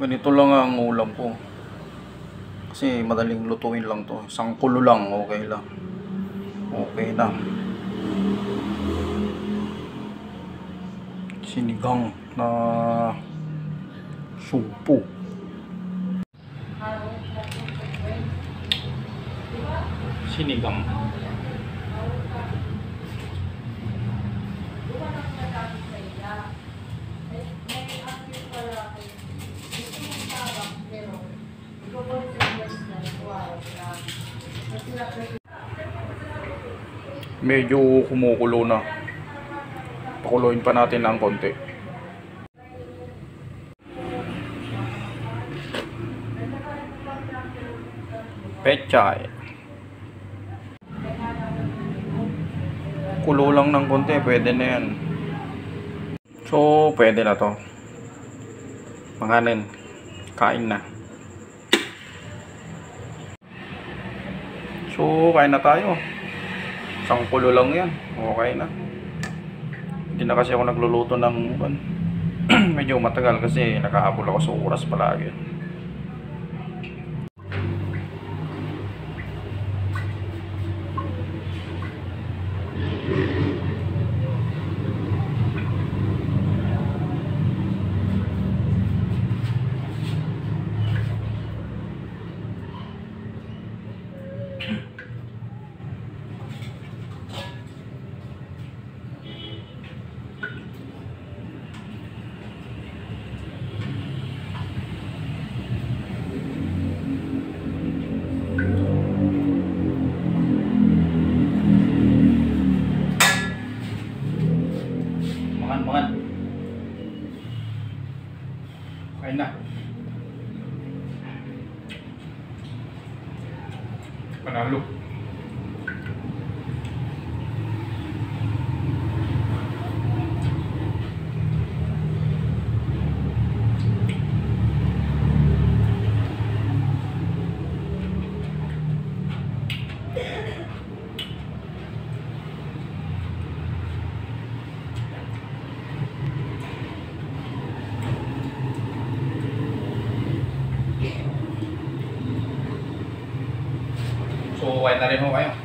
Ganito lang ang ulam ko. Kasi madaling lutuin lang to. Isang kulo lang, okay lang. Okay na. Sinigang na sumpo. Sinigang. Medyo kumukulo na. Pakuloyin pa natin ng konti. Pechay. Kulo lang ng konti, pwede na yan. So, pwede na to. Makanin. Kain na. So, kain na tayo. Isang kulo lang yan. Okay na. Hindi na kasi ako nagluluto ng medyo matagal kasi nakahabol ako sa oras palagi. Makan. Kain na. Panalo. So, kain na rin ho kayo.